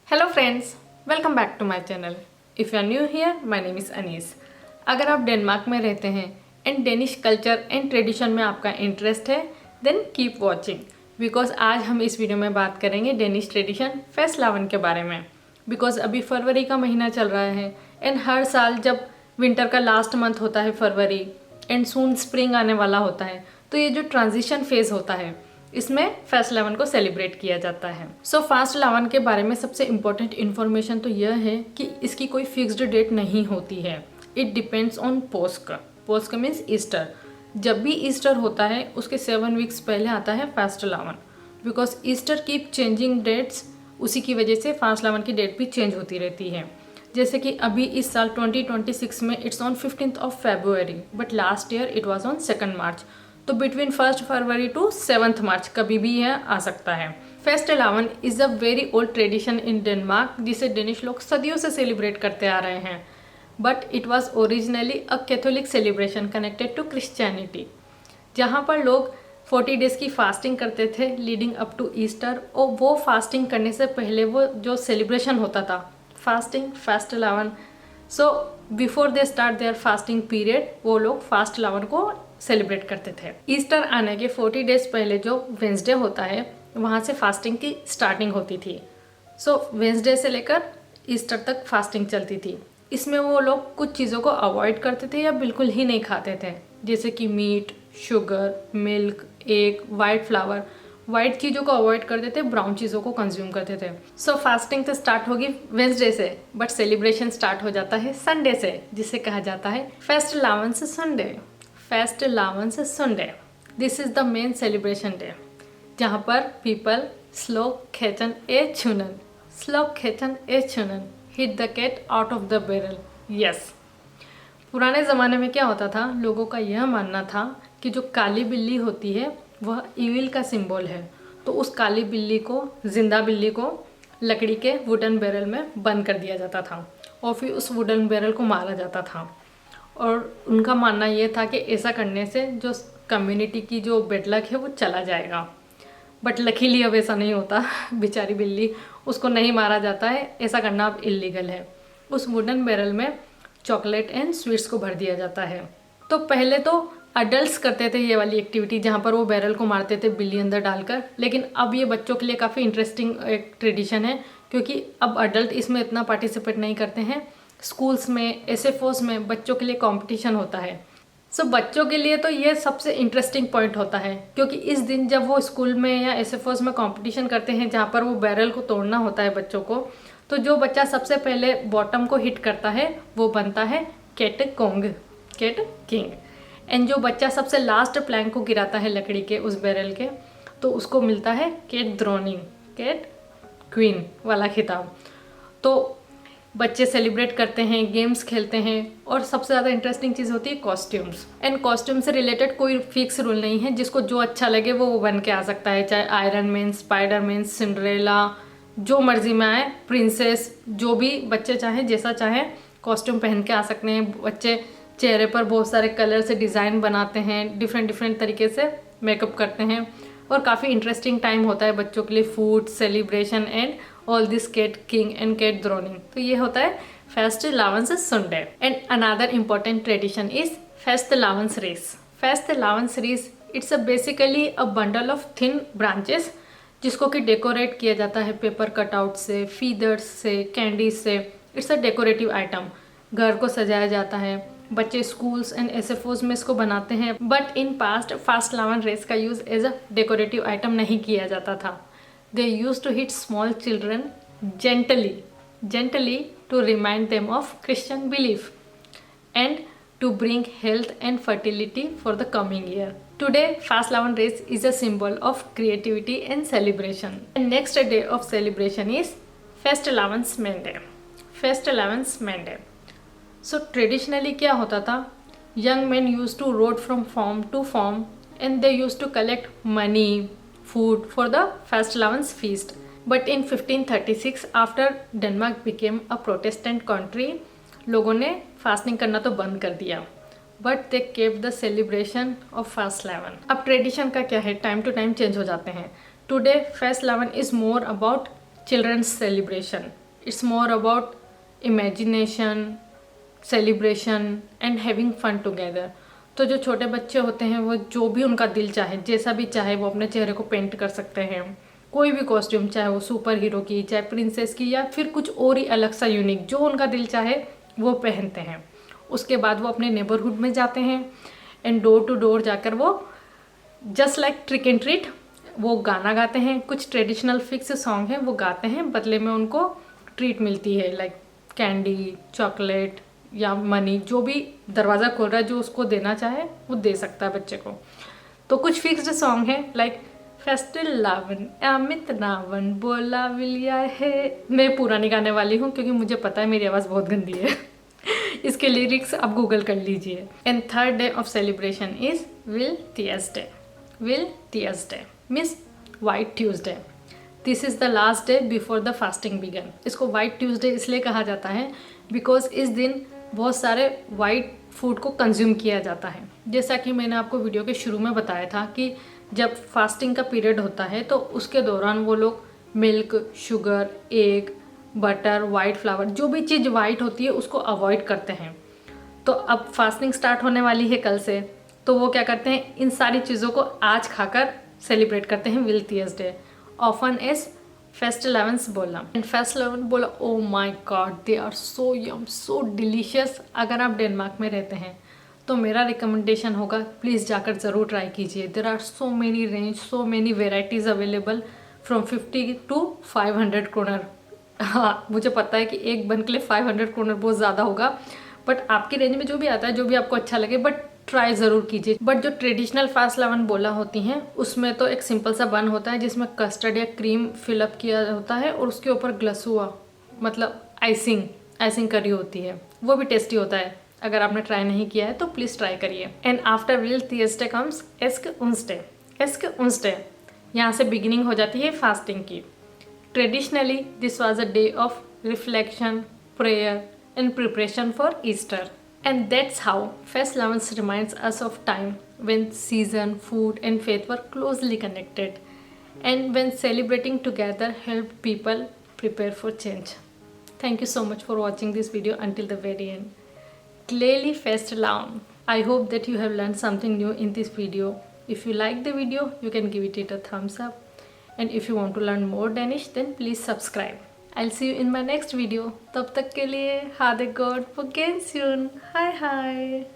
Hello friends, welcome back to my channel. If you are new here, my name is Anees. अगर आप Denmark में रहते हैं and Danish culture and tradition में आपका इंटरेस्ट है, देन कीप वॉचिंग, बिकॉज आज हम इस वीडियो में बात करेंगे डेनिश ट्रेडिशन फेस्टलावन के बारे में। बिकॉज अभी फरवरी का महीना चल रहा है एंड हर साल जब विंटर का लास्ट मंथ होता है फरवरी एंड सून स्प्रिंग आने वाला होता है, तो ये जो ट्रांजिशन फेज होता है इसमें फेस्टलावन को सेलिब्रेट किया जाता है। सो फेस्टलावन के बारे में सबसे इम्पोर्टेंट इन्फॉर्मेशन तो यह है कि इसकी कोई फिक्स्ड डेट नहीं होती है। It depends on Paske. Paske means Easter. जब भी ईस्टर होता है उसके 7 वीक्स पहले आता है Fastelavn. Because Easter keep changing dates, उसी की वजह से फेस्टलावन की डेट भी चेंज होती रहती है। जैसे कि अभी इस साल 2026 में it's on 15th of February, but last year it was on 2 मार्च। तो बिटवीन 1 फरवरी टू 7 मार्च कभी भी यह आ सकता है। Fastelavn is a very old tradition in Denmark, जिसे डेनिश लोग सदियों से सेलिब्रेट करते आ रहे हैं। But it was originally a Catholic celebration connected to Christianity, जहाँ पर लोग 40 डेज़ की फास्टिंग करते थे लीडिंग अप टू ईस्टर। और वो फास्टिंग करने से पहले वो जो सेलिब्रेशन होता था fasting Fastelavn, so before they start their fasting period वो लोग फेस्टलावन को सेलिब्रेट करते थे। ईस्टर आने के 40 डेज पहले जो वेंसडे होता है वहाँ से फास्टिंग की स्टार्टिंग होती थी। सो वेंसडे से लेकर ईस्टर तक फास्टिंग चलती थी। इसमें वो लोग कुछ चीज़ों को अवॉइड करते थे या बिल्कुल ही नहीं खाते थे, जैसे कि meat, sugar, milk, egg, white flour. White चीज़ों को अवॉइड करते थे, ब्राउन चीज़ों को कंज्यूम करते थे। सो फास्टिंग तो स्टार्ट होगी वेंसडे से, बट सेलिब्रेशन स्टार्ट हो जाता है संडे से, जिसे कहा जाता है Fastelavn Sunday. Fastelavn Sunday, this is the main celebration day, जहाँ पर पीपल स्लोक खेचन ए छुनन, स्लोक खेचन ए छुनन, hit the cat out of the barrel. Yes, पुराने ज़माने में क्या होता था, लोगों का यह मानना था कि जो काली बिल्ली होती है वह इविल का सिंबल है। तो उस काली बिल्ली को, जिंदा बिल्ली को लकड़ी के वुडन बैरल में बंद कर दिया जाता था और फिर उस वुडन बैरल को मारा जाता था। और उनका मानना ये था कि ऐसा करने से जो कम्युनिटी की जो बेड लक है वो चला जाएगा। बट लकीली अब ऐसा नहीं होता। बेचारी बिल्ली, उसको नहीं मारा जाता है, ऐसा करना अब इलीगल है। उस वुडन बैरल में चॉकलेट एंड स्वीट्स को भर दिया जाता है। तो पहले तो अडल्ट्स करते थे ये वाली एक्टिविटी, जहाँ पर वो बैरल को मारते थे बिल्ली अंदर डालकर। लेकिन अब ये बच्चों के लिए काफ़ी इंटरेस्टिंग एक ट्रेडिशन है, क्योंकि अब अडल्ट इसमें इतना पार्टिसिपेट नहीं करते हैं। स्कूल्स में, एसएफओस में बच्चों के लिए कंपटीशन होता है। सो बच्चों के लिए तो ये सबसे इंटरेस्टिंग पॉइंट होता है, क्योंकि इस दिन जब वो स्कूल में या एसएफओस में कंपटीशन करते हैं जहाँ पर वो बैरल को तोड़ना होता है बच्चों को, तो जो बच्चा सबसे पहले बॉटम को हिट करता है वो बनता है कैट कोंग, कैट किंग। एंड जो बच्चा सबसे लास्ट प्लैंक को गिराता है लकड़ी के उस बैरल के, तो उसको मिलता है कैट ड्रोनिंग, कैट क्वीन वाला खिताब। तो बच्चे सेलिब्रेट करते हैं, गेम्स खेलते हैं, और सबसे ज़्यादा इंटरेस्टिंग चीज़ होती है कॉस्ट्यूम्स। एंड कॉस्ट्यूम से रिलेटेड कोई फिक्स रूल नहीं है, जिसको जो अच्छा लगे वो बन के आ सकता है। चाहे iron man, spider man, Cinderella, जो मर्जी में आए, प्रिंसेस, जो भी बच्चे चाहें, जैसा चाहें कॉस्ट्यूम पहन के आ सकते हैं। बच्चे चेहरे पर बहुत सारे कलर से डिज़ाइन बनाते हैं, डिफरेंट डिफरेंट तरीके से मेकअप करते हैं, और काफ़ी इंटरेस्टिंग टाइम होता है बच्चों के लिए, food celebration and all this cat king and cat ड्रोनिंग। तो ये होता है Fastelavn Sunday. And another important tradition is Fastelavn ris. Fastelavn ris, it's a basically a bundle of thin branches, जिसको कि डेकोरेट किया जाता है पेपर कटआउट से, फीदर्स से, कैंडीज से। इट्स अ डेकोरेटिव आइटम, घर को सजाया जाता है। बच्चे स्कूल्स एंड एसएफओस में इसको बनाते हैं। बट इन पास्ट फेस्टलावन रेस का use as a decorative item नहीं किया जाता था। They used to hit small children gently to remind them of Christian belief and to bring health and fertility for the coming year. Today, Festlaufen race is a symbol of creativity and celebration. And next day of celebration is Festlaufen Monday. Festlaufen Monday. So traditionally क्या होता था? Young men used to roam from farm to farm and they used to collect money, food for the Festlauven's feast. But in 1536, after Denmark became a Protestant country, लोगों ने fasting करना तो बंद कर दिया, but they kept the celebration of Fastelavn. अब tradition का क्या है, टाइम टू टाइम चेंज हो जाते हैं। Today Fastelavn is more about children's celebration. It's more about imagination, celebration and having fun together. तो जो छोटे बच्चे होते हैं वो जो भी उनका दिल चाहे, जैसा भी चाहे वो अपने चेहरे को पेंट कर सकते हैं, कोई भी कॉस्ट्यूम, चाहे वो सुपर हीरो की, चाहे प्रिंसेस की, या फिर कुछ और ही अलग सा यूनिक, जो उनका दिल चाहे वो पहनते हैं। उसके बाद वो अपने नेबरहुड में जाते हैं एंड डोर टू डोर जाकर वो just like trick and treat वो गाना गाते हैं। कुछ ट्रेडिशनल फिक्स सॉन्ग हैं वो गाते हैं, बदले में उनको ट्रीट मिलती है लाइक कैंडी, चॉकलेट या मनी। जो भी दरवाज़ा खोल रहा है, जो उसको देना चाहे वो दे सकता है बच्चे को। तो कुछ फिक्स्ड सॉन्ग हैं लाइक फेस्टिल लावन अमित नावन बोला विलिया है। मैं पूरा नहीं गाने वाली हूँ क्योंकि मुझे पता है मेरी आवाज़ बहुत गंदी है। इसके लिरिक्स आप गूगल कर लीजिए। And third day of celebration is विल थियसडे। विल थियसडे means white Tuesday. This is the last day before the fasting began. इसको वाइट ट्यूसडे इसलिए कहा जाता है बिकॉज इस दिन बहुत सारे वाइट फूड को कंज्यूम किया जाता है। जैसा कि मैंने आपको वीडियो के शुरू में बताया था कि जब फास्टिंग का पीरियड होता है तो उसके दौरान वो लोग milk, sugar, egg, butter, white flower, जो भी चीज़ वाइट होती है उसको अवॉइड करते हैं। तो अब फास्टिंग स्टार्ट होने वाली है कल से, तो वो क्या करते हैं, इन सारी चीज़ों को आज खाकर सेलिब्रेट करते हैं विल थियसडे। ऑफन एज फेस्ट 11 बोला। एंड फेस्ट 11 बोला, oh my God, they are so yum, so delicious. अगर आप डेनमार्क में रहते हैं तो मेरा रिकमेंडेशन होगा प्लीज़ जाकर ज़रूर ट्राई कीजिए। There are so many range, so many varieties available from 50 to 500 kroner। हाँ, मुझे पता है कि एक बन के लिए 500 kroner बहुत ज़्यादा होगा, बट आपकी रेंज में जो भी आता है, जो भी आपको अच्छा लगे, बट ट्राई ज़रूर कीजिए। बट जो ट्रेडिशनल फास्ट 11 बोला होती हैं उसमें तो एक सिंपल सा बन होता है जिसमें कस्टर्ड या क्रीम फिलअप किया होता है और उसके ऊपर ग्लसुआ मतलब आइसिंग करी होती है, वो भी टेस्टी होता है। अगर आपने ट्राई नहीं किया है तो प्लीज़ ट्राई करिए। एंड आफ्टर विल थियसडे कम्स एस्क उंसडे। एस्क उंसडे यहाँ से बिगिनिंग हो जाती है फास्टिंग की। Traditionally this was a day of reflection, prayer and preparation for Easter. And that's how Fest 11 reminds us of time when season, food and faith were closely connected, and when celebrating together helped people prepare for change. Thank you so much for watching this video until the very end. Clearly Fest 11. I hope that you have learned something new in this video. If you like the video, you can give it a thumbs up. And if you want to learn more Danish, then please subscribe. I'll see you in my next video. तब तक के लिए, ha det godt, på gensyn. Hej hej.